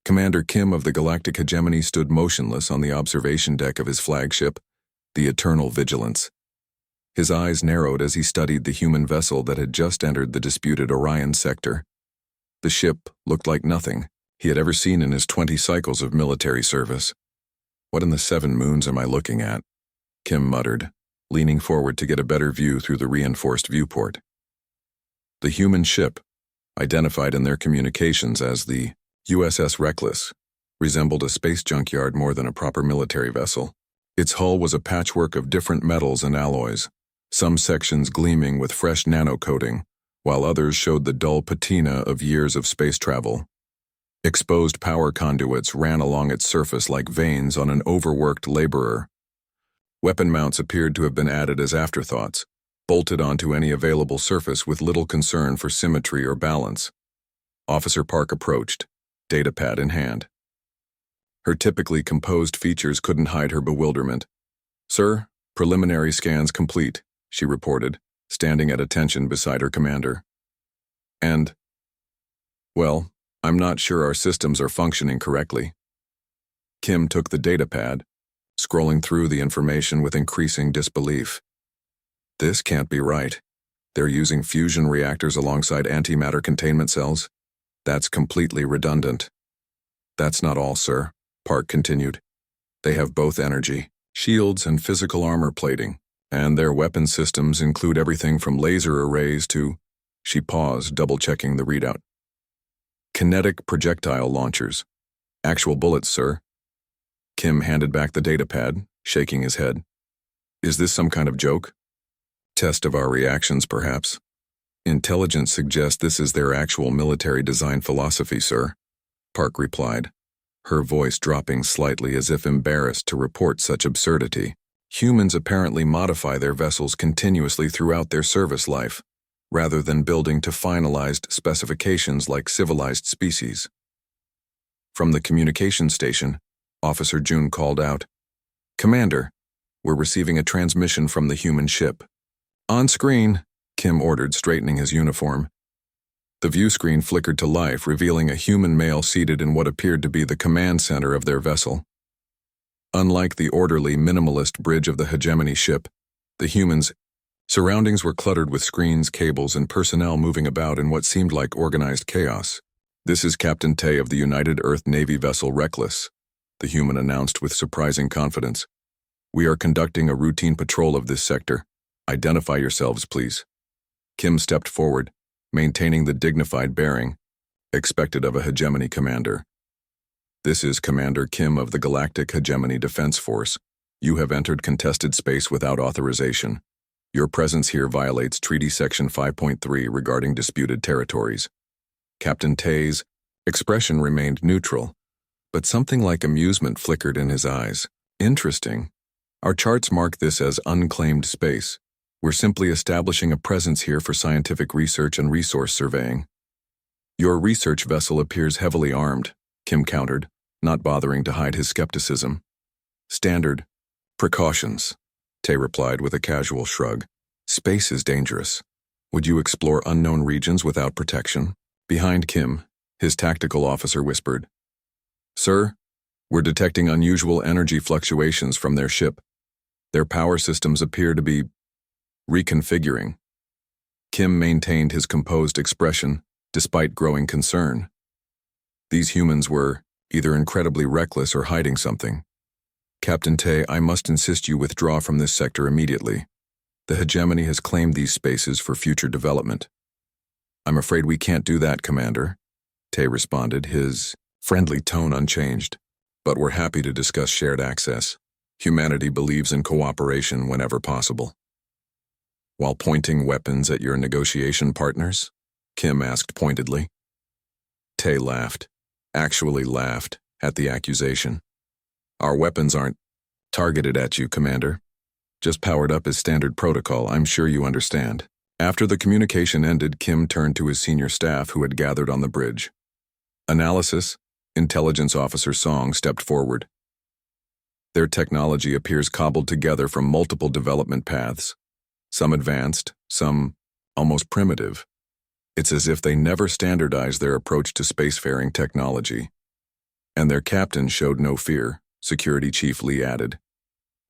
Commander Kim of the Galactic Hegemony stood motionless on the observation deck of his flagship, the Eternal Vigilance. His eyes narrowed as he studied the human vessel that had just entered the disputed Orion sector. The ship looked like nothing he had ever seen in his 20 cycles of military service. "What in the 7 moons am I looking at?" Kim muttered, leaning forward to get a better view through the reinforced viewport. The human ship, identified in their communications as the USS Reckless, resembled a space junkyard more than a proper military vessel. Its hull was a patchwork of different metals and alloys, some sections gleaming with fresh nanocoating, while others showed the dull patina of years of space travel. Exposed power conduits ran along its surface like veins on an overworked laborer. Weapon mounts appeared to have been added as afterthoughts, bolted onto any available surface with little concern for symmetry or balance. Officer Park approached, datapad in hand. Her typically composed features couldn't hide her bewilderment. "Sir, preliminary scans complete," she reported, standing at attention beside her commander. "And, well, I'm not sure our systems are functioning correctly." Kim took the datapad, scrolling through the information with increasing disbelief. "This can't be right. They're using fusion reactors alongside antimatter containment cells. That's completely redundant." "That's not all, sir," Park continued. "They have both energy, shields, and physical armor plating, and their weapon systems include everything from laser arrays to—" She paused, double-checking the readout. "Kinetic projectile launchers. Actual bullets, sir." Kim handed back the datapad, shaking his head. "Is this some kind of joke? Test of our reactions, perhaps? Intelligence suggests this is their actual military design philosophy, sir," Park replied, her voice dropping slightly as if embarrassed to report such absurdity. "Humans apparently modify their vessels continuously throughout their service life, rather than building to finalized specifications like civilized species." From the communication station, Officer June called out, "Commander, we're receiving a transmission from the human ship." "On screen," Kim ordered, straightening his uniform. The view screen flickered to life, revealing a human male seated in what appeared to be the command center of their vessel. Unlike the orderly, minimalist bridge of the hegemony ship, the humans' surroundings were cluttered with screens, cables, and personnel moving about in what seemed like organized chaos. "This is Captain Tay of the United Earth Navy vessel Reckless," the human announced with surprising confidence. "We are conducting a routine patrol of this sector. Identify yourselves, please." Kim stepped forward, maintaining the dignified bearing expected of a hegemony commander. "This is Commander Kim of the Galactic Hegemony Defense Force. You have entered contested space without authorization. Your presence here violates Treaty Section 5.3 regarding disputed territories." Captain Tay's expression remained neutral, but something like amusement flickered in his eyes. "Interesting. Our charts mark this as unclaimed space. We're simply establishing a presence here for scientific research and resource surveying." "Your research vessel appears heavily armed," Kim countered, not bothering to hide his skepticism. "Standard precautions," Tay replied with a casual shrug. "Space is dangerous. Would you explore unknown regions without protection?" Behind Kim, his tactical officer whispered, "Sir, we're detecting unusual energy fluctuations from their ship. Their power systems appear to be reconfiguring." Kim maintained his composed expression, despite growing concern. These humans were either incredibly reckless or hiding something. "Captain Tay, I must insist you withdraw from this sector immediately. The hegemony has claimed these spaces for future development." "I'm afraid we can't do that, Commander," Tay responded, his friendly tone unchanged. "But we're happy to discuss shared access. Humanity believes in cooperation whenever possible." "While pointing weapons at your negotiation partners?" Kim asked pointedly. Tay laughed, actually laughed, at the accusation. "Our weapons aren't targeted at you, Commander. Just powered up as standard protocol, I'm sure you understand." After the communication ended, Kim turned to his senior staff who had gathered on the bridge. "Analysis," Intelligence Officer Song stepped forward. "Their technology appears cobbled together from multiple development paths. Some advanced, some almost primitive. It's as if they never standardized their approach to spacefaring technology." And their captain showed no fear, Security Chief Lee added.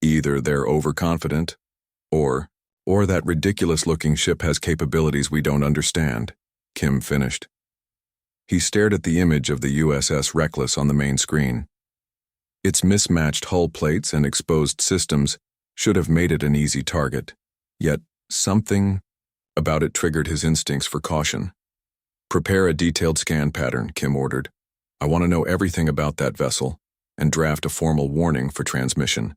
Either they're overconfident, or that ridiculous-looking ship has capabilities we don't understand, Kim finished. He stared at the image of the USS Reckless on the main screen. Its mismatched hull plates and exposed systems should have made it an easy target, yet something about it triggered his instincts for caution. Prepare a detailed scan pattern, Kim ordered. I want to know everything about that vessel, and draft a formal warning for transmission.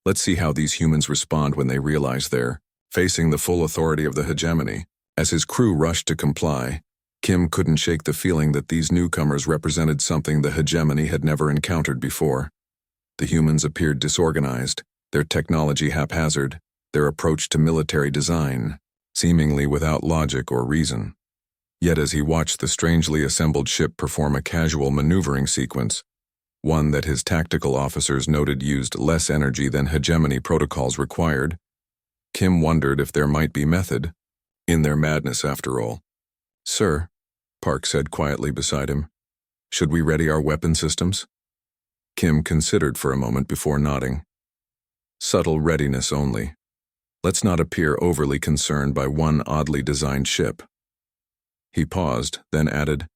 Let's see how these humans respond when they realize they're facing the full authority of the hegemony. As his crew rushed to comply, Kim couldn't shake the feeling that these newcomers represented something the hegemony had never encountered before. The humans appeared disorganized, their technology haphazard, their approach to military design seemingly without logic or reason. Yet as he watched the strangely assembled ship perform a casual maneuvering sequence, one that his tactical officers noted used less energy than hegemony protocols required, Kim wondered if there might be method in their madness after all. Sir, Park said quietly beside him, should we ready our weapon systems? Kim considered for a moment before nodding. Subtle readiness only. Let's not appear overly concerned by one oddly designed ship. He paused, then added,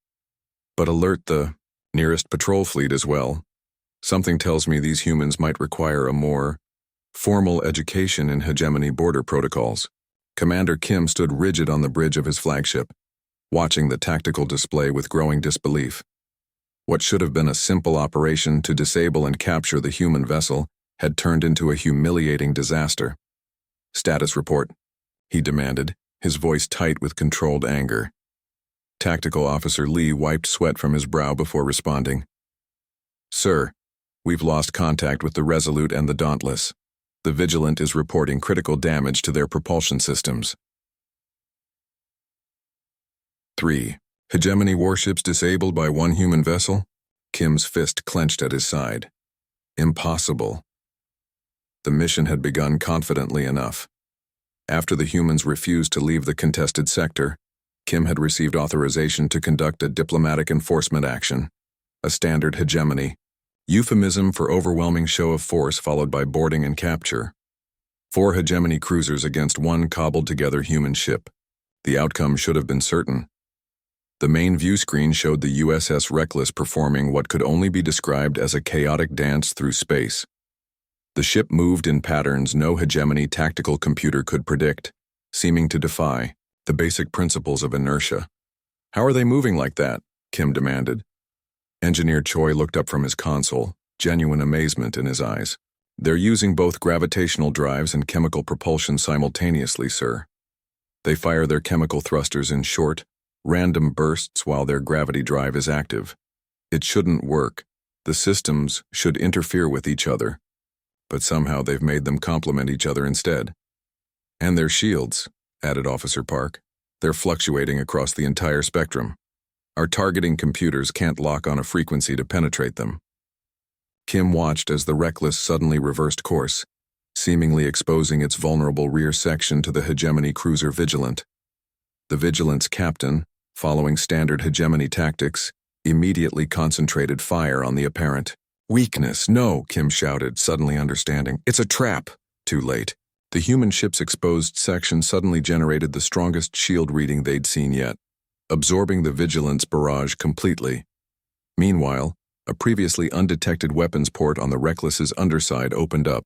but alert the nearest patrol fleet as well. Something tells me these humans might require a more formal education in hegemony border protocols. Commander Kim stood rigid on the bridge of his flagship, watching the tactical display with growing disbelief. What should have been a simple operation to disable and capture the human vessel had turned into a humiliating disaster. Status report, he demanded, his voice tight with controlled anger. Tactical Officer Lee wiped sweat from his brow before responding. Sir, we've lost contact with the Resolute and the Dauntless. The Vigilant is reporting critical damage to their propulsion systems. 3. Hegemony warships disabled by one human vessel? Kim's fist clenched at his side. Impossible. The mission had begun confidently enough. After the humans refused to leave the contested sector, Kim had received authorization to conduct a diplomatic enforcement action, a standard hegemony, euphemism for overwhelming show of force followed by boarding and capture. 4 hegemony cruisers against one cobbled-together human ship. The outcome should have been certain. The main view screen showed the USS Reckless performing what could only be described as a chaotic dance through space. The ship moved in patterns no hegemony tactical computer could predict, seeming to defy the basic principles of inertia. How are they moving like that? Kim demanded. Engineer Choi looked up from his console, genuine amazement in his eyes. They're using both gravitational drives and chemical propulsion simultaneously, sir. They fire their chemical thrusters in short, random bursts while their gravity drive is active. It shouldn't work. The systems should interfere with each other. But somehow they've made them complement each other instead. And their shields, added Officer Park. They're fluctuating across the entire spectrum. Our targeting computers can't lock on a frequency to penetrate them. Kim watched as the Reckless suddenly reversed course, seemingly exposing its vulnerable rear section to the hegemony cruiser Vigilant. The Vigilant's captain, following standard hegemony tactics, immediately concentrated fire on the apparent weakness. No, Kim shouted, suddenly understanding. It's a trap. Too late. The human ship's exposed section suddenly generated the strongest shield reading they'd seen yet, absorbing the Vigilant's barrage completely. Meanwhile, a previously undetected weapons port on the Reckless's underside opened up,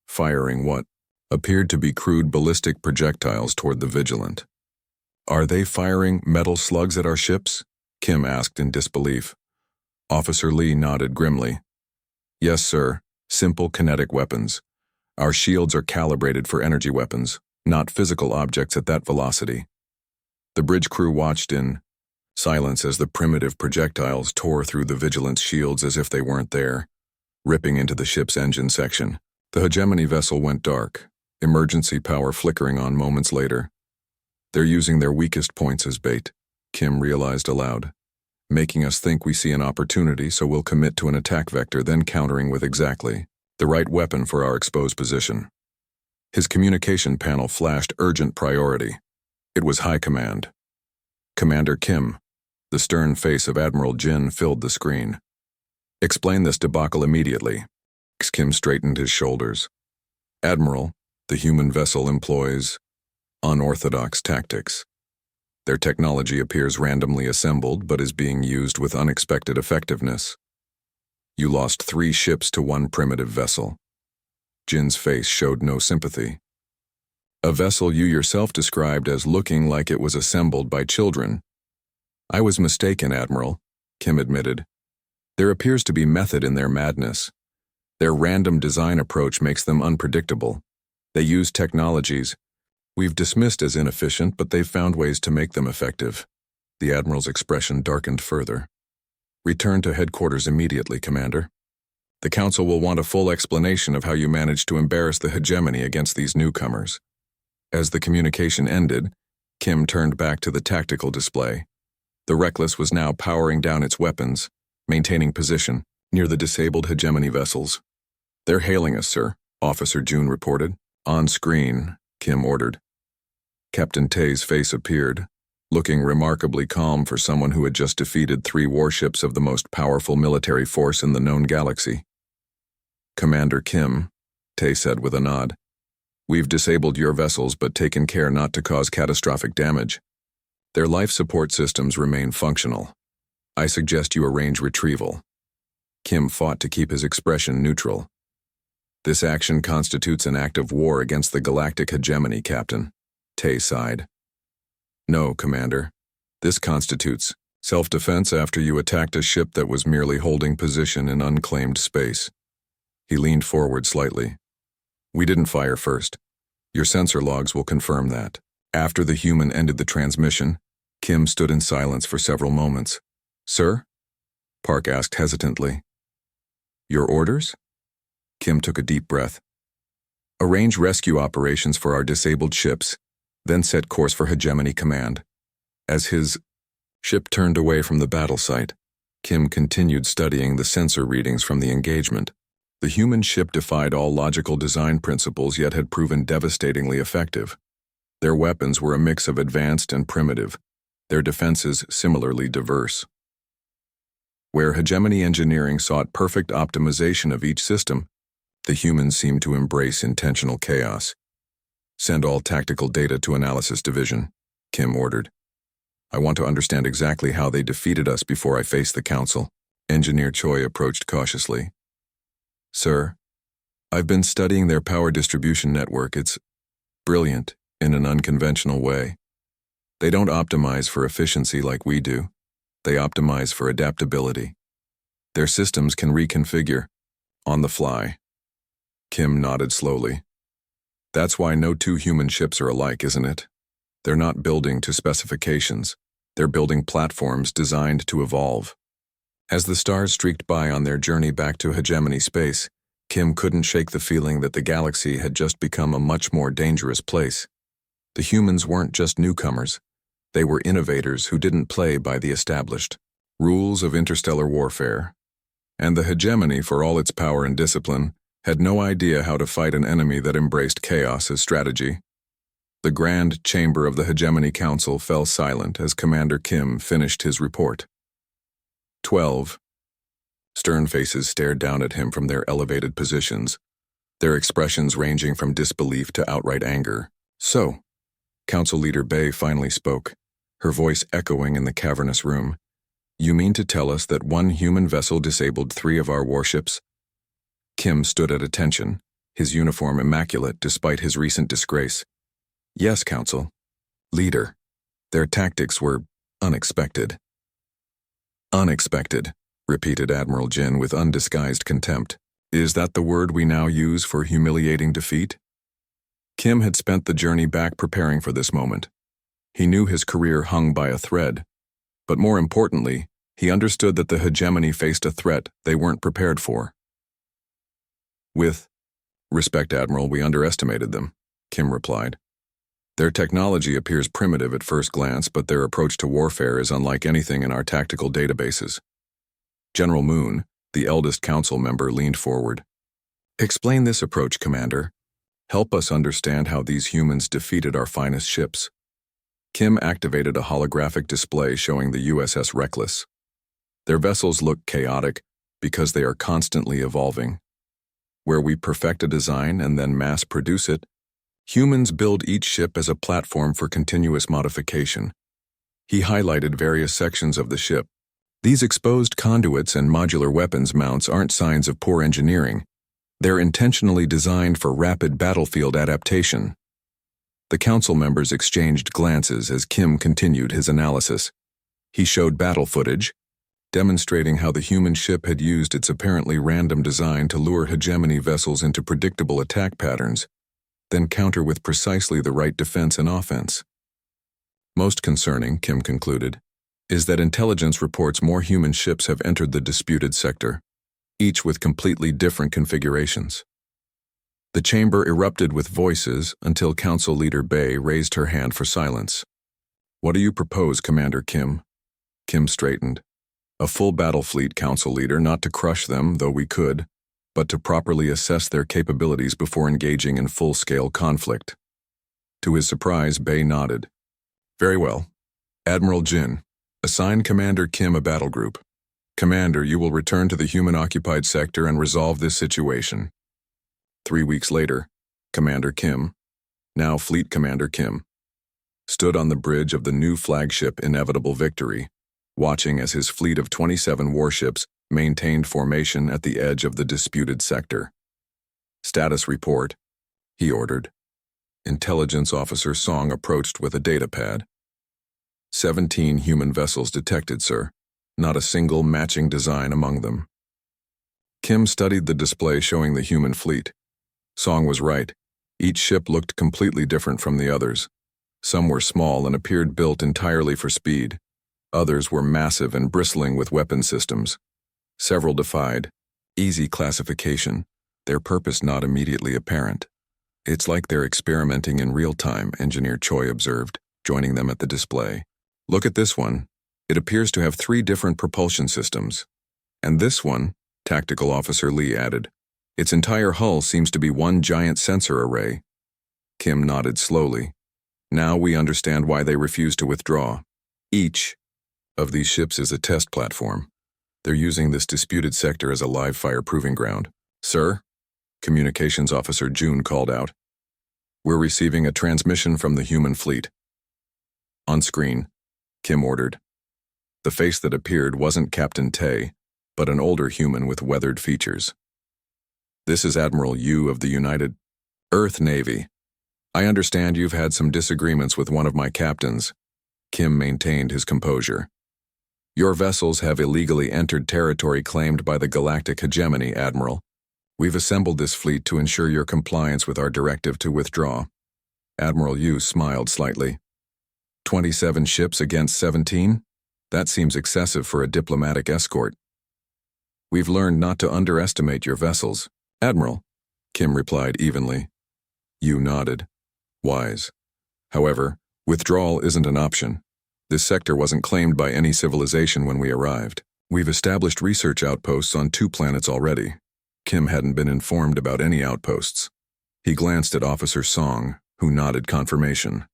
firing what appeared to be crude ballistic projectiles toward the Vigilant. Are they firing metal slugs at our ships? Kim asked in disbelief. Officer Lee nodded grimly. Yes, sir. Simple kinetic weapons. Our shields are calibrated for energy weapons, not physical objects at that velocity. The bridge crew watched in silence as the primitive projectiles tore through the Vigilant's shields as if they weren't there, ripping into the ship's engine section. The hegemony vessel went dark, emergency power flickering on moments later. They're using their weakest points as bait, Kim realized aloud, making us think we see an opportunity, so we'll commit to an attack vector, then countering with exactly the right weapon for our exposed position. His communication panel flashed urgent priority. It was High Command. Commander Kim. The stern face of Admiral Jin filled the screen. Explain this debacle immediately. Kim straightened his shoulders. Admiral, the human vessel employs unorthodox tactics. Their technology appears randomly assembled but is being used with unexpected effectiveness. You lost 3 ships to 1 primitive vessel. Jin's face showed no sympathy. A vessel you yourself described as looking like it was assembled by children. I was mistaken, Admiral, Kim admitted. There appears to be method in their madness. Their random design approach makes them unpredictable. They use technologies we've dismissed as inefficient, but they've found ways to make them effective. The Admiral's expression darkened further. Return to headquarters immediately, Commander. The Council will want a full explanation of how you managed to embarrass the hegemony against these newcomers. As the communication ended, Kim turned back to the tactical display. The Reckless was now powering down its weapons, maintaining position near the disabled hegemony vessels. They're hailing us, sir, Officer June reported. On screen, Kim ordered. Captain Tay's face appeared, looking remarkably calm for someone who had just defeated 3 warships of the most powerful military force in the known galaxy. Commander Kim, Tay said with a nod. We've disabled your vessels but taken care not to cause catastrophic damage. Their life support systems remain functional. I suggest you arrange retrieval. Kim fought to keep his expression neutral. This action constitutes an act of war against the galactic hegemony, Captain. Tay sighed. No, Commander. This constitutes self-defense after you attacked a ship that was merely holding position in unclaimed space. He leaned forward slightly. We didn't fire first. Your sensor logs will confirm that. After the human ended the transmission, Kim stood in silence for several moments. Sir? Park asked hesitantly. Your orders? Kim took a deep breath. Arrange rescue operations for our disabled ships, then set course for Hegemony Command. As his ship turned away from the battle site, Kim continued studying the sensor readings from the engagement. The human ship defied all logical design principles yet had proven devastatingly effective. Their weapons were a mix of advanced and primitive, their defenses similarly diverse. Where hegemony engineering sought perfect optimization of each system, the humans seemed to embrace intentional chaos. Send all tactical data to Analysis Division, Kim ordered. I want to understand exactly how they defeated us before I face the Council. Engineer Choi approached cautiously. Sir, I've been studying their power distribution network. It's brilliant in an unconventional way. They don't optimize for efficiency like we do. They optimize for adaptability. Their systems can reconfigure on the fly. Kim nodded slowly. That's why no 2 human ships are alike, isn't it? They're not building to specifications. They're building platforms designed to evolve. As the stars streaked by on their journey back to hegemony space, Kim couldn't shake the feeling that the galaxy had just become a much more dangerous place. The humans weren't just newcomers. They were innovators who didn't play by the established rules of interstellar warfare. And the hegemony, for all its power and discipline, had no idea how to fight an enemy that embraced chaos as strategy. The grand chamber of the Hegemony Council fell silent as Commander Kim finished his report. 12. Stern faces stared down at him from their elevated positions, their expressions ranging from disbelief to outright anger. So, Council Leader Bay finally spoke, her voice echoing in the cavernous room. You mean to tell us that 1 human vessel disabled 3 of our warships? Kim stood at attention, his uniform immaculate despite his recent disgrace. Yes, Council. Leader, their tactics were unexpected. Unexpected, repeated Admiral Jin with undisguised contempt. Is that the word we now use for humiliating defeat? Kim had spent the journey back preparing for this moment. He knew his career hung by a thread, but more importantly, he understood that the hegemony faced a threat they weren't prepared for. With respect, Admiral, we underestimated them, Kim replied. Their technology appears primitive at first glance, but their approach to warfare is unlike anything in our tactical databases. General Moon, the eldest council member, leaned forward. Explain this approach, Commander. Help us understand how these humans defeated our finest ships. Kim activated a holographic display showing the USS Reckless. Their vessels looked chaotic, because they are constantly evolving. Where we perfect a design and then mass produce it, humans build each ship as a platform for continuous modification. He highlighted various sections of the ship. These exposed conduits and modular weapons mounts aren't signs of poor engineering. They're intentionally designed for rapid battlefield adaptation. The council members exchanged glances as Kim continued his analysis. He showed battle footage, demonstrating how the human ship had used its apparently random design to lure hegemony vessels into predictable attack patterns, then counter with precisely the right defense and offense. Most concerning, Kim concluded, is that intelligence reports more human ships have entered the disputed sector, each with completely different configurations. The chamber erupted with voices until Council Leader Bay raised her hand for silence. "What do you propose, Commander Kim?" Kim straightened. "A full battle fleet, Council Leader, not to crush them, though we could, but to properly assess their capabilities before engaging in full-scale conflict." To his surprise, Bay nodded. "Very well. Admiral Jin, assign Commander Kim a battle group. Commander, you will return to the human-occupied sector and resolve this situation." 3 weeks later, Commander Kim, now Fleet Commander Kim, stood on the bridge of the new flagship Inevitable Victory, watching as his fleet of 27 warships maintained formation at the edge of the disputed sector. "Status report," he ordered. Intelligence Officer Song approached with a data pad. 17 human vessels detected, sir. Not a single matching design among them." Kim studied the display showing the human fleet. Song was right. Each ship looked completely different from the others. Some were small and appeared built entirely for speed. Others were massive and bristling with weapon systems. Several defied easy classification, their purpose not immediately apparent. "It's like they're experimenting in real time," Engineer Choi observed, joining them at the display. "Look at this one. It appears to have 3 different propulsion systems. And this one," Tactical Officer Lee added, "its entire hull seems to be one giant sensor array." Kim nodded slowly. "Now we understand why they refuse to withdraw. Each of these ships is a test platform. They're using this disputed sector as a live fire proving ground." "Sir?" Communications Officer June called out. "We're receiving a transmission from the human fleet." "On screen," Kim ordered. The face that appeared wasn't Captain Tay, but an older human with weathered features. "This is Admiral Yu of the United Earth Navy. I understand you've had some disagreements with one of my captains." Kim maintained his composure. "Your vessels have illegally entered territory claimed by the Galactic Hegemony, Admiral. We've assembled this fleet to ensure your compliance with our directive to withdraw." Admiral Yu smiled slightly. 27 ships against 17? That seems excessive for a diplomatic escort. "We've learned not to underestimate your vessels, Admiral," Kim replied evenly. Yu nodded. "Wise. However, withdrawal isn't an option. This sector wasn't claimed by any civilization when we arrived. We've established research outposts on 2 planets already." Kim hadn't been informed about any outposts. He glanced at Officer Song, who nodded confirmation.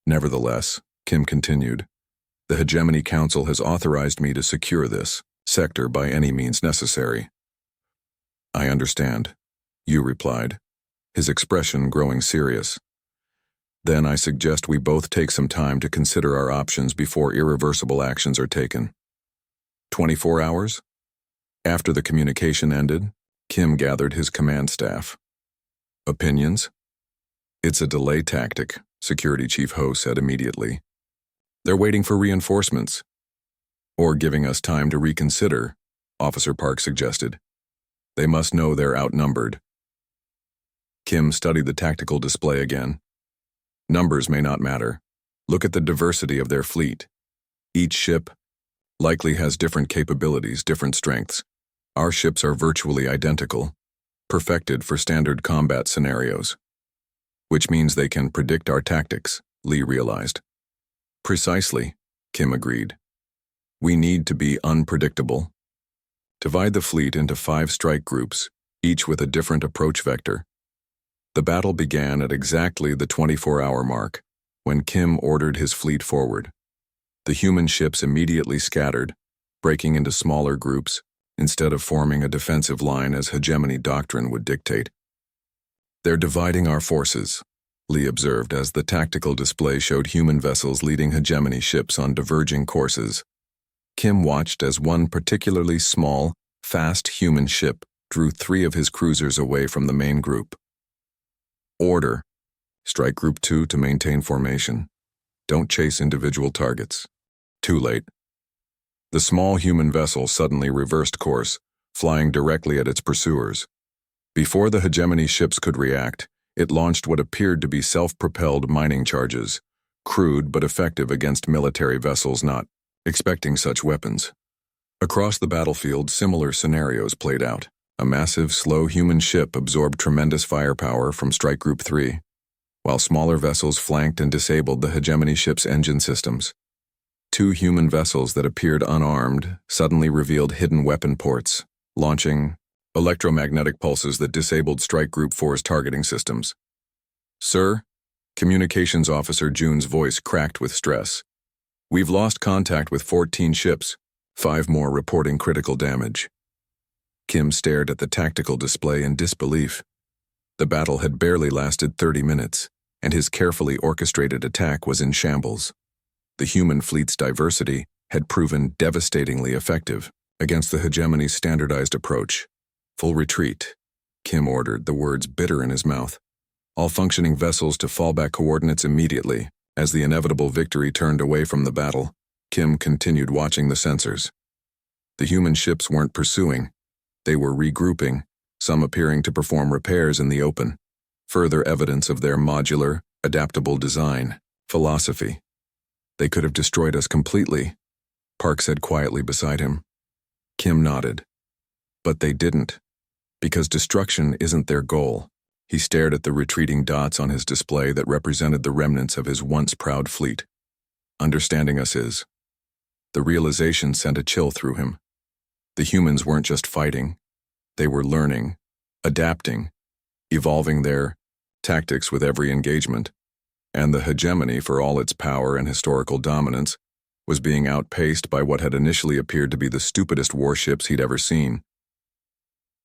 "Nevertheless," Kim continued, "the Hegemony Council has authorized me to secure this sector by any means necessary." "I understand," Yu replied, his expression growing serious. "Then I suggest we both take some time to consider our options before irreversible actions are taken." 24 hours? After the communication ended, Kim gathered his command staff. "Opinions?" "It's a delay tactic," Security Chief Ho said immediately. "They're waiting for reinforcements." "Or giving us time to reconsider," Officer Park suggested. "They must know they're outnumbered." Kim studied the tactical display again. "Numbers may not matter. Look at the diversity of their fleet. Each ship likely has different capabilities, different strengths. Our ships are virtually identical, perfected for standard combat scenarios. Which means they can predict our tactics," Lee realized. "Precisely," Kim agreed. "We need to be unpredictable. Divide the fleet into 5 strike groups, each with a different approach vector." The battle began at exactly the 24-hour mark, when Kim ordered his fleet forward. The human ships immediately scattered, breaking into smaller groups, instead of forming a defensive line as hegemony doctrine would dictate. "They're dividing our forces," Lee observed as the tactical display showed human vessels leading hegemony ships on diverging courses. Kim watched as one particularly small, fast human ship drew 3 of his cruisers away from the main group. "Order. Strike Group 2 to maintain formation. Don't chase individual targets." Too late. The small human vessel suddenly reversed course, flying directly at its pursuers. Before the hegemony ships could react, it launched what appeared to be self-propelled mining charges, crude but effective against military vessels not expecting such weapons. Across the battlefield, similar scenarios played out. A massive, slow human ship absorbed tremendous firepower from Strike Group 3, while smaller vessels flanked and disabled the hegemony ship's engine systems. 2 human vessels that appeared unarmed suddenly revealed hidden weapon ports, launching electromagnetic pulses that disabled Strike Group 4's targeting systems. "Sir," Communications Officer June's voice cracked with stress. "We've lost contact with 14 ships, 5 more reporting critical damage." Kim stared at the tactical display in disbelief. The battle had barely lasted 30 minutes, and his carefully orchestrated attack was in shambles. The human fleet's diversity had proven devastatingly effective against the hegemony's standardized approach. "Full retreat," Kim ordered, the words bitter in his mouth. "All functioning vessels to fallback coordinates immediately." As the inevitable victory turned away from the battle, Kim continued watching the sensors. The human ships weren't pursuing. They were regrouping, some appearing to perform repairs in the open. Further evidence of their modular, adaptable design philosophy. "They could have destroyed us completely," Park said quietly beside him. Kim nodded. "But they didn't, because destruction isn't their goal." He stared at the retreating dots on his display that represented the remnants of his once proud fleet. "Understanding us is." The realization sent a chill through him. The humans weren't just fighting. They were learning, adapting, evolving their tactics with every engagement. And the hegemony, for all its power and historical dominance, was being outpaced by what had initially appeared to be the stupidest warships he'd ever seen.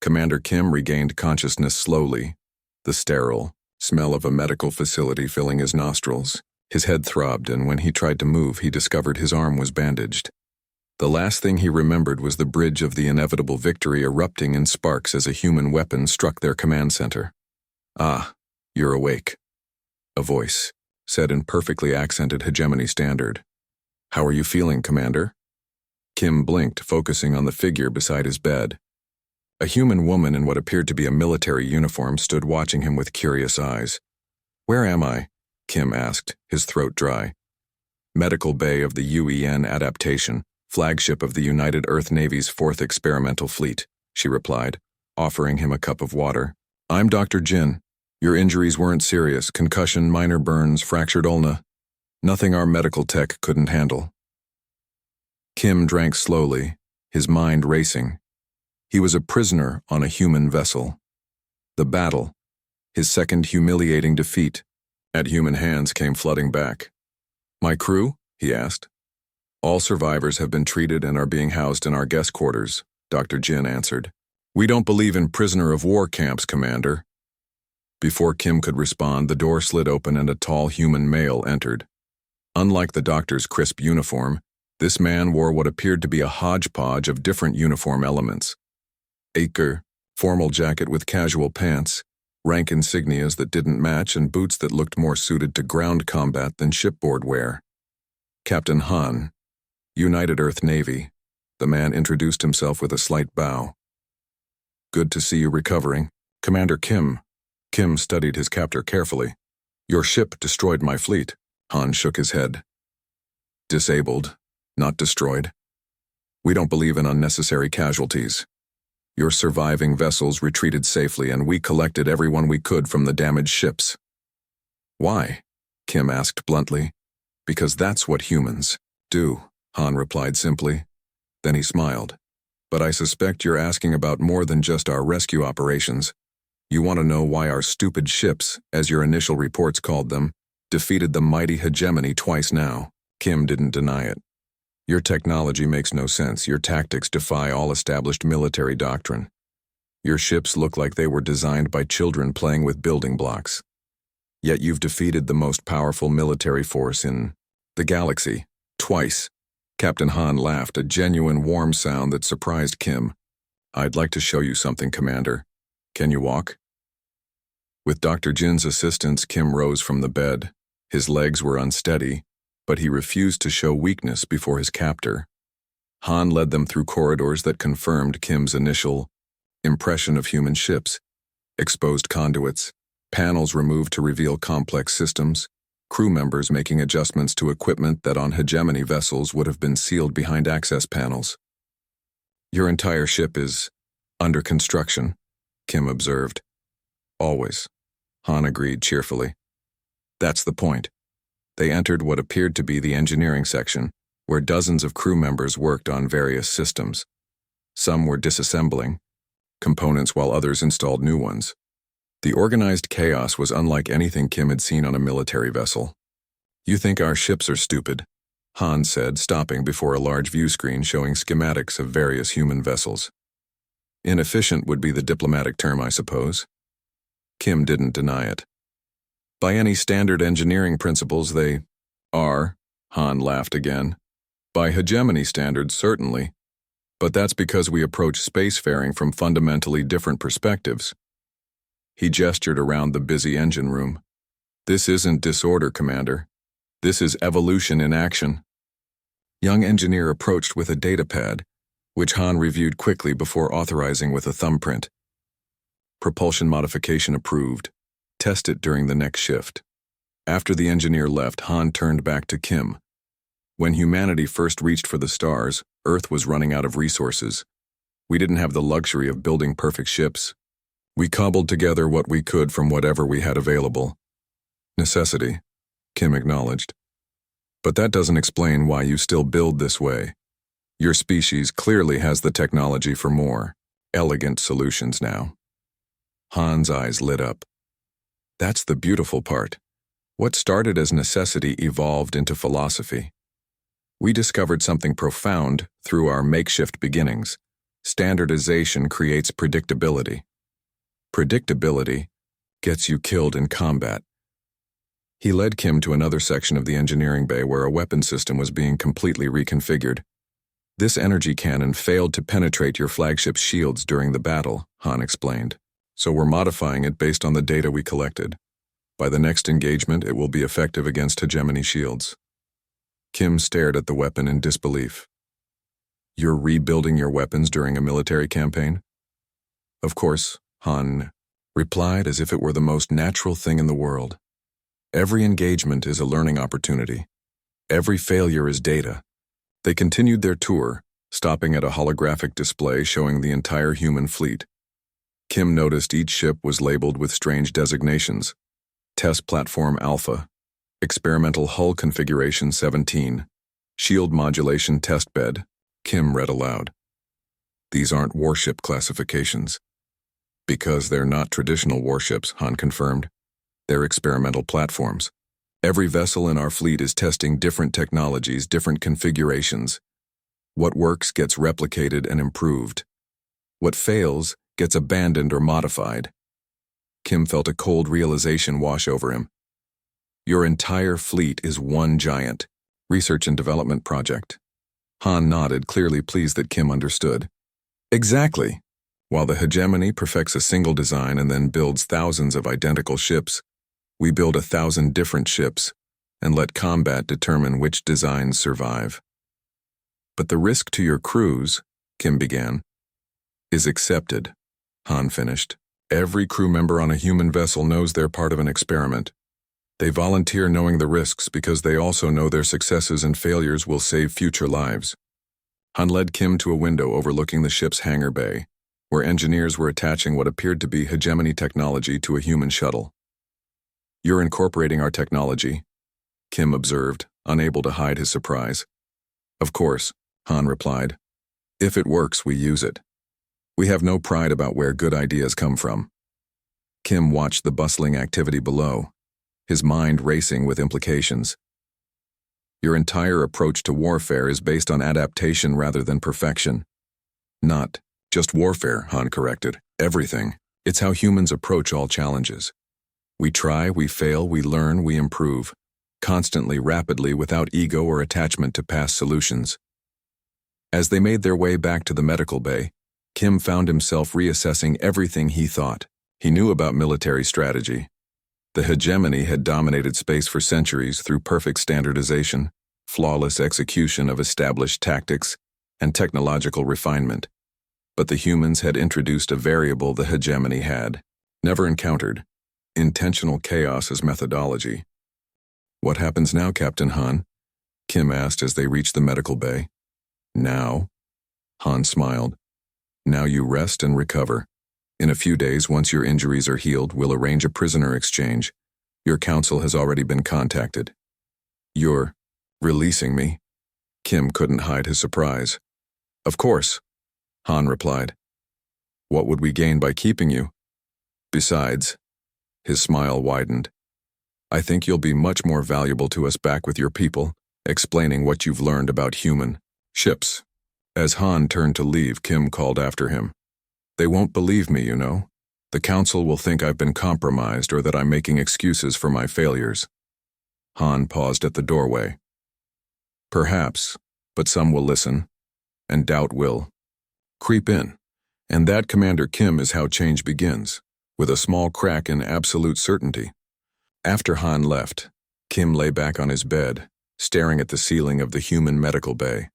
Commander Kim regained consciousness slowly, the sterile smell of a medical facility filling his nostrils. His head throbbed, and when he tried to move, he discovered his arm was bandaged. The last thing he remembered was the bridge of the inevitable victory erupting in sparks as a human weapon struck their command center. "Ah, you're awake," a voice said in perfectly accented hegemony standard. "How are you feeling, Commander?" Kim blinked, focusing on the figure beside his bed. A human woman in what appeared to be a military uniform stood watching him with curious eyes. "Where am I?" Kim asked, his throat dry. "Medical Bay of the UEN Adaptation, flagship of the United Earth Navy's 4th Experimental Fleet," she replied, offering him a cup of water. "I'm Dr. Jin. Your injuries weren't serious: concussion, minor burns, fractured ulna. Nothing our medical tech couldn't handle." Kim drank slowly, his mind racing. He was a prisoner on a human vessel. The battle, his second humiliating defeat, at human hands came flooding back. "My crew?" he asked. "All survivors have been treated and are being housed in our guest quarters," Dr. Jin answered. "We don't believe in prisoner of war camps, Commander." Before Kim could respond, the door slid open and a tall human male entered. Unlike the doctor's crisp uniform, this man wore what appeared to be a hodgepodge of different uniform elements. Acre, formal jacket with casual pants, rank insignias that didn't match, and boots that looked more suited to ground combat than shipboard wear. "Captain Han, United Earth Navy," the man introduced himself with a slight bow. "Good to see you recovering. Commander Kim." Kim studied his captor carefully. "Your ship destroyed my fleet." Han shook his head. "Disabled, not destroyed. We don't believe in unnecessary casualties. Your surviving vessels retreated safely, and we collected everyone we could from the damaged ships." "Why?" Kim asked bluntly. "Because that's what humans do," Han replied simply. Then he smiled. "But I suspect you're asking about more than just our rescue operations. You want to know why our stupid ships, as your initial reports called them, defeated the mighty hegemony twice now." Kim didn't deny it. Your technology makes no sense. Your tactics defy all established military doctrine. Your ships look like they were designed by children playing with building blocks. Yet you've defeated the most powerful military force in the galaxy, twice. Captain Han laughed, a genuine warm sound that surprised Kim. I'd like to show you something, Commander. Can you walk? With Dr. Jin's assistance, Kim rose from the bed. His legs were unsteady, but he refused to show weakness before his captor. Han led them through corridors that confirmed Kim's initial impression of human ships: exposed conduits, panels removed to reveal complex systems, crew members making adjustments to equipment that on hegemony vessels would have been sealed behind access panels. Your entire ship is under construction, Kim observed. Always, Han agreed cheerfully. That's the point. They entered what appeared to be the engineering section, where dozens of crew members worked on various systems. Some were disassembling components while others installed new ones. The organized chaos was unlike anything Kim had seen on a military vessel. You think our ships are stupid? Han said, stopping before a large view screen showing schematics of various human vessels. Inefficient would be the diplomatic term, I suppose. Kim didn't deny it. By any standard engineering principles, they are, Han laughed again. By hegemony standards, certainly. But that's because we approach spacefaring from fundamentally different perspectives. He gestured around the busy engine room. This isn't disorder, Commander. This is evolution in action. Young engineer approached with a datapad, which Han reviewed quickly before authorizing with a thumbprint. Propulsion modification approved. Test it during the next shift. After the engineer left, Han turned back to Kim. When humanity first reached for the stars, Earth was running out of resources. We didn't have the luxury of building perfect ships. We cobbled together what we could from whatever we had available. Necessity, Kim acknowledged. But that doesn't explain why you still build this way. Your species clearly has the technology for more elegant solutions now. Han's eyes lit up. That's the beautiful part. What started as necessity evolved into philosophy. We discovered something profound through our makeshift beginnings. Standardization creates predictability. Predictability gets you killed in combat. He led Kim to another section of the engineering bay where a weapon system was being completely reconfigured. This energy cannon failed to penetrate your flagship's shields during the battle, Han explained. So we're modifying it based on the data we collected. By the next engagement, it will be effective against hegemony shields. Kim stared at the weapon in disbelief. You're rebuilding your weapons during a military campaign? Of course, Han replied as if it were the most natural thing in the world. Every engagement is a learning opportunity. Every failure is data. They continued their tour, stopping at a holographic display showing the entire human fleet. Kim noticed each ship was labeled with strange designations. Test Platform Alpha, Experimental Hull Configuration 17, Shield Modulation Test Bed, Kim read aloud. These aren't warship classifications. Because they're not traditional warships, Han confirmed. They're experimental platforms. Every vessel in our fleet is testing different technologies, different configurations. What works gets replicated and improved. What fails gets abandoned or modified. Kim felt a cold realization wash over him. Your entire fleet is one giant research and development project. Han nodded, clearly pleased that Kim understood. Exactly. While the hegemony perfects a single design and then builds thousands of identical ships, we build 1,000 different ships and let combat determine which designs survive. But the risk to your crews, Kim began, is accepted, Han finished. Every crew member on a human vessel knows they're part of an experiment. They volunteer knowing the risks because they also know their successes and failures will save future lives. Han led Kim to a window overlooking the ship's hangar bay, where engineers were attaching what appeared to be hegemony technology to a human shuttle. You're incorporating our technology, Kim observed, unable to hide his surprise. Of course, Han replied. If it works, we use it. We have no pride about where good ideas come from. Kim watched the bustling activity below, his mind racing with implications. Your entire approach to warfare is based on adaptation rather than perfection. Not just warfare, Han corrected. Everything. It's how humans approach all challenges. We try, we fail, we learn, we improve. Constantly, rapidly, without ego or attachment to past solutions. As they made their way back to the medical bay, Kim found himself reassessing everything he thought he knew about military strategy. The hegemony had dominated space for centuries through perfect standardization, flawless execution of established tactics, and technological refinement. But the humans had introduced a variable the hegemony had never encountered: intentional chaos as methodology. "What happens now, Captain Han?" Kim asked as they reached the medical bay. "Now?" Han smiled. "Now you rest and recover. In a few days, once your injuries are healed, we'll arrange a prisoner exchange. Your council has already been contacted." "You're releasing me?" Kim couldn't hide his surprise. "Of course," Han replied. "What would we gain by keeping you? Besides," his smile widened, "I think you'll be much more valuable to us back with your people, explaining what you've learned about human ships." As Han turned to leave, Kim called after him. "They won't believe me, you know. The council will think I've been compromised or that I'm making excuses for my failures." Han paused at the doorway. "Perhaps, but some will listen, and doubt will creep in. And that, Commander Kim, is how change begins, with a small crack in absolute certainty." After Han left, Kim lay back on his bed, staring at the ceiling of the human medical bay.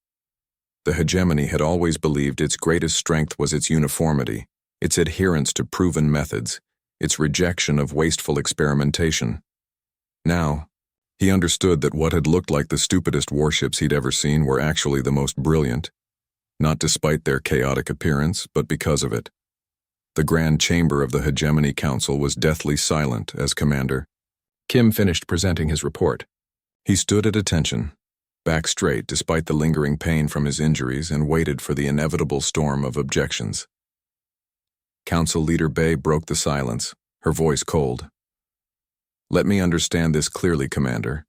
The hegemony had always believed its greatest strength was its uniformity, its adherence to proven methods, its rejection of wasteful experimentation. Now, he understood that what had looked like the stupidest warships he'd ever seen were actually the most brilliant, not despite their chaotic appearance, but because of it. The grand chamber of the Hegemony Council was deathly silent as commander. Kim finished presenting his report. He stood at attention, back straight despite the lingering pain from his injuries, and waited for the inevitable storm of objections. Council Leader Bay broke the silence, her voice cold. "Let me understand this clearly, Commander.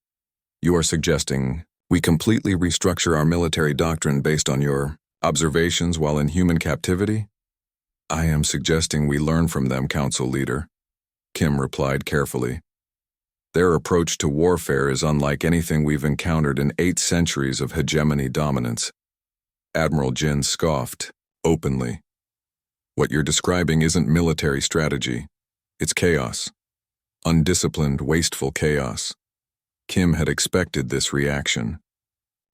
You are suggesting we completely restructure our military doctrine based on your observations while in human captivity?" "I am suggesting we learn from them, Council Leader," Kim replied carefully. "Their approach to warfare is unlike anything we've encountered in 8 centuries of hegemony dominance." Admiral Zhou scoffed, openly. "What you're describing isn't military strategy. It's chaos. Undisciplined, wasteful chaos." Kim had expected this reaction.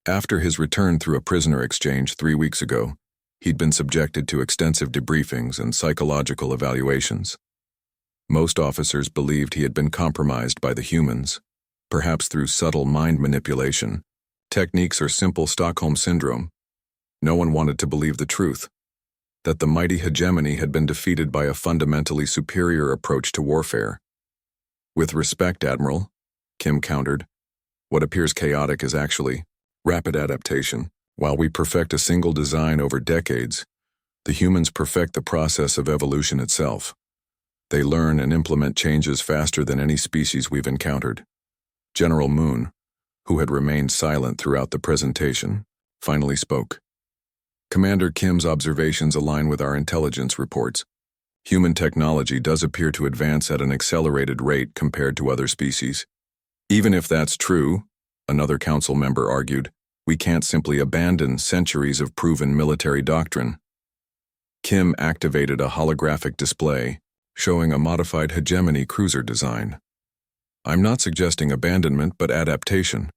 After his return through a prisoner exchange 3 weeks ago, he'd been subjected to extensive debriefings and psychological evaluations. Most officers believed he had been compromised by the humans, perhaps through subtle mind manipulation, techniques, or simple Stockholm Syndrome. No one wanted to believe the truth, that the mighty hegemony had been defeated by a fundamentally superior approach to warfare. "With respect, Admiral," Kim countered, "what appears chaotic is actually rapid adaptation. While we perfect a single design over decades, the humans perfect the process of evolution itself. They learn and implement changes faster than any species we've encountered." General Moon, who had remained silent throughout the presentation, finally spoke. "Commander Kim's observations align with our intelligence reports. Human technology does appear to advance at an accelerated rate compared to other species. Even if that's true," another council member argued, "we can't simply abandon centuries of proven military doctrine." Kim activated a holographic display, showing a modified hegemony cruiser design. "I'm not suggesting abandonment, but adaptation.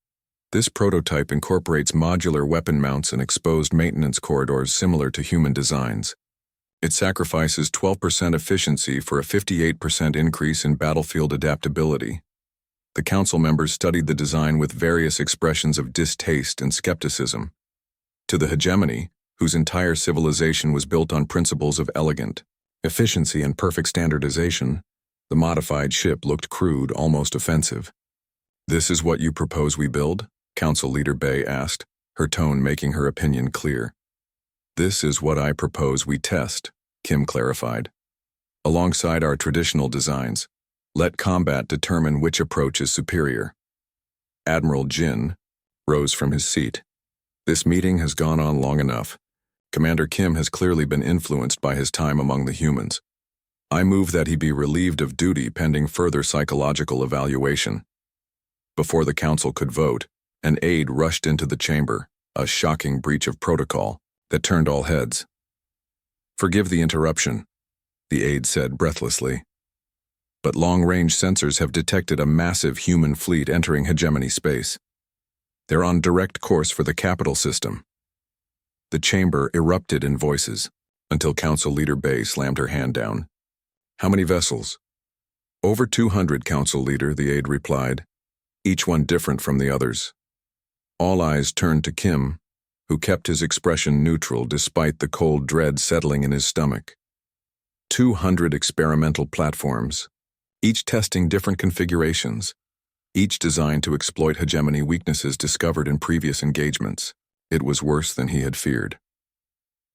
This prototype incorporates modular weapon mounts and exposed maintenance corridors similar to human designs. It sacrifices 12% efficiency for a 58% increase in battlefield adaptability." The council members studied the design with various expressions of distaste and skepticism. To the hegemony, whose entire civilization was built on principles of elegant efficiency and perfect standardization, the modified ship looked crude, almost offensive. "This is what you propose we build?" Council Leader Bay asked, her tone making her opinion clear. "This is what I propose we test," Kim clarified. "Alongside our traditional designs, let combat determine which approach is superior." Admiral Zhou, rose from his seat. This meeting has gone on long enough. Commander Kim has clearly been influenced by his time among the humans. I move that he be relieved of duty pending further psychological evaluation. Before the council could vote, an aide rushed into the chamber, a shocking breach of protocol that turned all heads. "Forgive the interruption," the aide said breathlessly. "But long-range sensors have detected a massive human fleet entering hegemony space. They're on direct course for the capital system." The chamber erupted in voices, until Council Leader Bay slammed her hand down. "How many vessels?" "Over 200, Council Leader," the aide replied, each one different from the others. All eyes turned to Kim, who kept his expression neutral despite the cold dread settling in his stomach. 200 experimental platforms, each testing different configurations, each designed to exploit hegemony weaknesses discovered in previous engagements. It was worse than he had feared.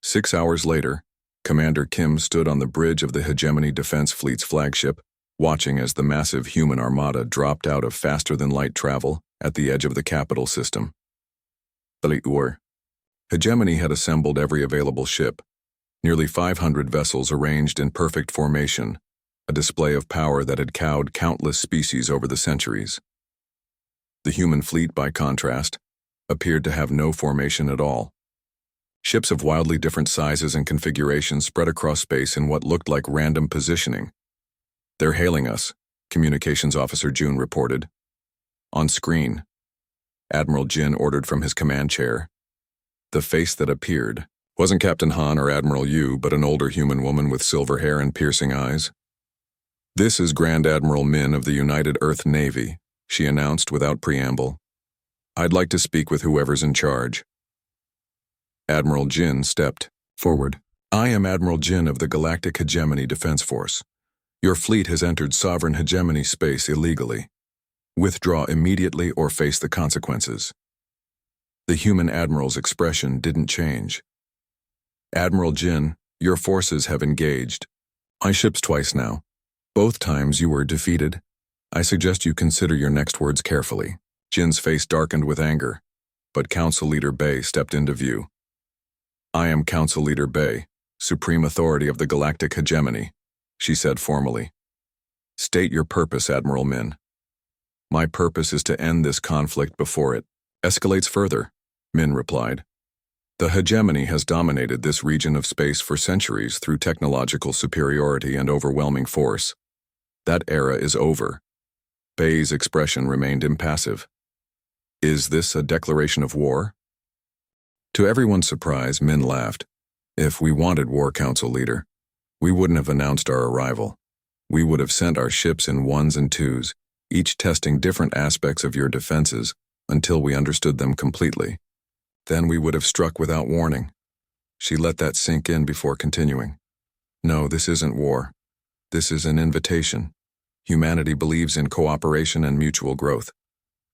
6 hours later, Commander Kim stood on the bridge of the Hegemony Defense Fleet's flagship, watching as the massive human armada dropped out of faster-than-light travel at the edge of the capital system. Hegemony had assembled every available ship, nearly 500 vessels arranged in perfect formation, a display of power that had cowed countless species over the centuries. The human fleet, by contrast, appeared to have no formation at all. Ships of wildly different sizes and configurations spread across space in what looked like random positioning. "They're hailing us," Communications Officer June reported. On screen, Admiral Jin ordered from his command chair. The face that appeared wasn't Captain Han or Admiral Yu, but an older human woman with silver hair and piercing eyes. "This is Grand Admiral Min of the United Earth Navy," she announced without preamble. "I'd like to speak with whoever's in charge." Admiral Jin stepped forward. "I am Admiral Jin of the Galactic Hegemony Defense Force. Your fleet has entered sovereign hegemony space illegally. Withdraw immediately or face the consequences." The human admiral's expression didn't change. "Admiral Jin, your forces have engaged my ships twice now. Both times you were defeated. I suggest you consider your next words carefully." Jin's face darkened with anger, but Council Leader Bay stepped into view. "I am Council Leader Bay, Supreme Authority of the Galactic Hegemony," she said formally. "State your purpose, Admiral Min." "My purpose is to end this conflict before it escalates further," Min replied. "The hegemony has dominated this region of space for centuries through technological superiority and overwhelming force. That era is over." Bay's expression remained impassive. "Is this a declaration of war?" To everyone's surprise, Min laughed. "If we wanted war, Council Leader, we wouldn't have announced our arrival. We would have sent our ships in ones and twos, each testing different aspects of your defenses until we understood them completely. Then we would have struck without warning." She let that sink in before continuing. "No, this isn't war. This is an invitation. Humanity believes in cooperation and mutual growth.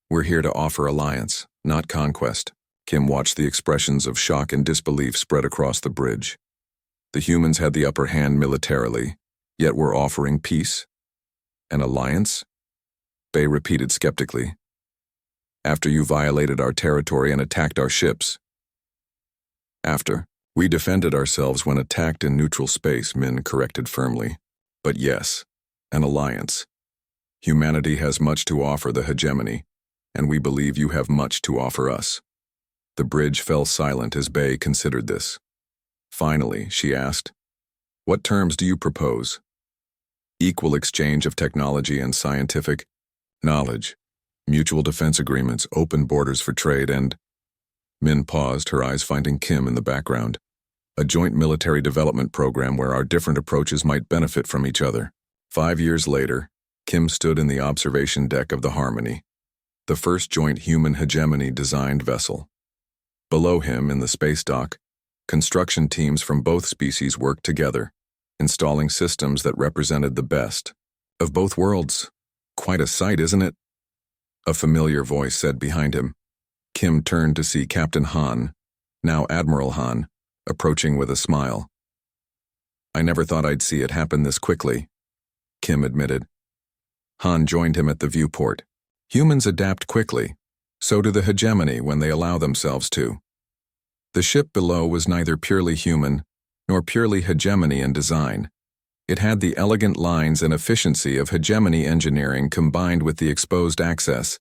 We're here to offer alliance, not conquest." Kim watched the expressions of shock and disbelief spread across the bridge. The humans had the upper hand militarily, yet were offering peace. "An alliance?" Bay repeated skeptically. "After you violated our territory and attacked our ships." "After. We defended ourselves when attacked in neutral space," Min corrected firmly. "But yes, an alliance. Humanity has much to offer the hegemony, and we believe you have much to offer us." The bridge fell silent as Bay considered this. Finally, she asked, "What terms do you propose?" "Equal exchange of technology and scientific knowledge, mutual defense agreements, open borders for trade, and—" Min paused, her eyes finding Kim in the background. "A joint military development program where our different approaches might benefit from each other." 5 years later, Kim stood in the observation deck of the Harmony, the first joint human hegemony-designed vessel. Below him, in the space dock, construction teams from both species worked together, installing systems that represented the best of both worlds. "Quite a sight, isn't it?" a familiar voice said behind him. Kim turned to see Captain Han, now Admiral Han, approaching with a smile. "I never thought I'd see it happen this quickly," Kim admitted. Han joined him at the viewport. "Humans adapt quickly. So do the hegemony when they allow themselves to. The ship below was neither purely human nor purely hegemony in design. It had the elegant lines and efficiency of hegemony engineering combined with the exposed access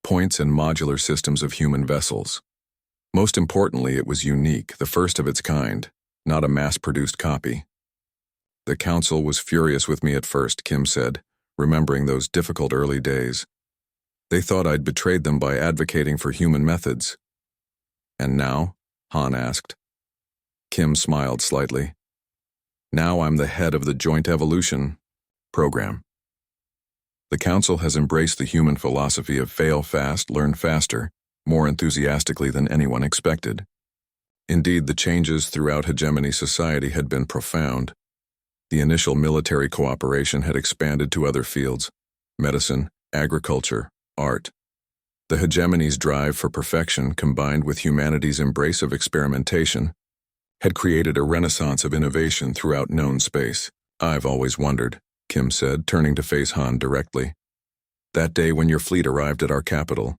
points and modular systems of human vessels. Most importantly, it was unique, the first of its kind, not a mass-produced copy. The Council was furious with me at first, Kim said, remembering those difficult early days. They thought I'd betrayed them by advocating for human methods. And now? Han asked. Kim smiled slightly. Now I'm the head of the Joint Evolution program. The Council has embraced the human philosophy of fail fast, learn faster, more enthusiastically than anyone expected. Indeed, the changes throughout hegemony society had been profound. The initial military cooperation had expanded to other fields: medicine, agriculture, art. The hegemony's drive for perfection, combined with humanity's embrace of experimentation, had created a renaissance of innovation throughout known space. I've always wondered, Kim said, turning to face Han directly. That day when your fleet arrived at our capital,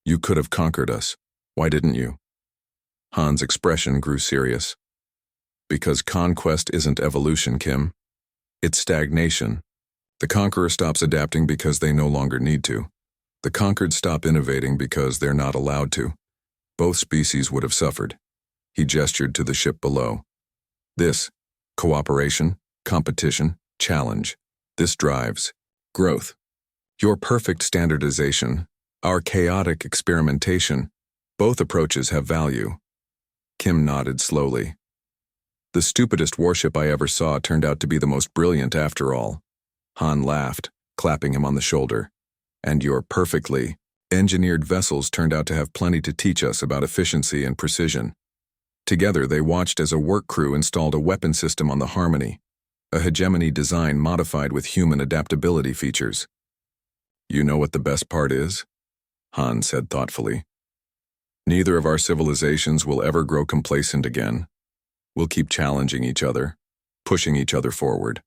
you could have conquered us. Why didn't you? Han's expression grew serious. Because conquest isn't evolution, Kim. It's stagnation. The conqueror stops adapting because they no longer need to. The conquered stop innovating because they're not allowed to. Both species would have suffered. He gestured to the ship below. This, cooperation, competition, challenge, this drives growth. Your perfect standardization, our chaotic experimentation, both approaches have value. Kim nodded slowly. The stupidest warship I ever saw turned out to be the most brilliant after all. Han laughed, clapping him on the shoulder. And your perfectly engineered vessels turned out to have plenty to teach us about efficiency and precision. Together they watched as a work crew installed a weapon system on the Harmony, a hegemony design modified with human adaptability features. You know what the best part is? Han said thoughtfully. Neither of our civilizations will ever grow complacent again. We'll keep challenging each other, pushing each other forward.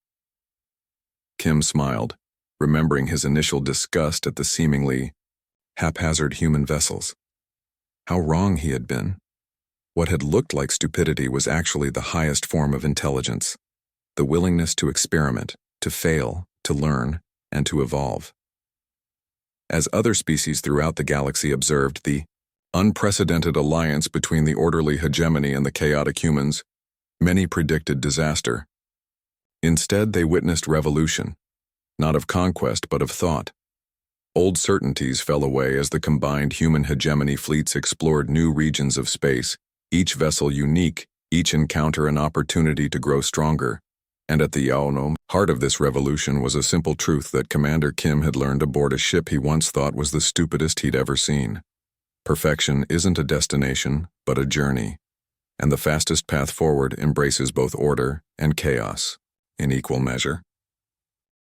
Kim smiled, remembering his initial disgust at the seemingly haphazard human vessels. How wrong he had been. What had looked like stupidity was actually the highest form of intelligence, the willingness to experiment, to fail, to learn, and to evolve. As other species throughout the galaxy observed the unprecedented alliance between the orderly hegemony and the chaotic humans, many predicted disaster. Instead, they witnessed revolution, not of conquest but of thought. Old certainties fell away as the combined human hegemony fleets explored new regions of space, each vessel unique, each encounter an opportunity to grow stronger. And at the heart of this revolution was a simple truth that Commander Kim had learned aboard a ship he once thought was the stupidest he'd ever seen. Perfection isn't a destination, but a journey. And the fastest path forward embraces both order and chaos in equal measure.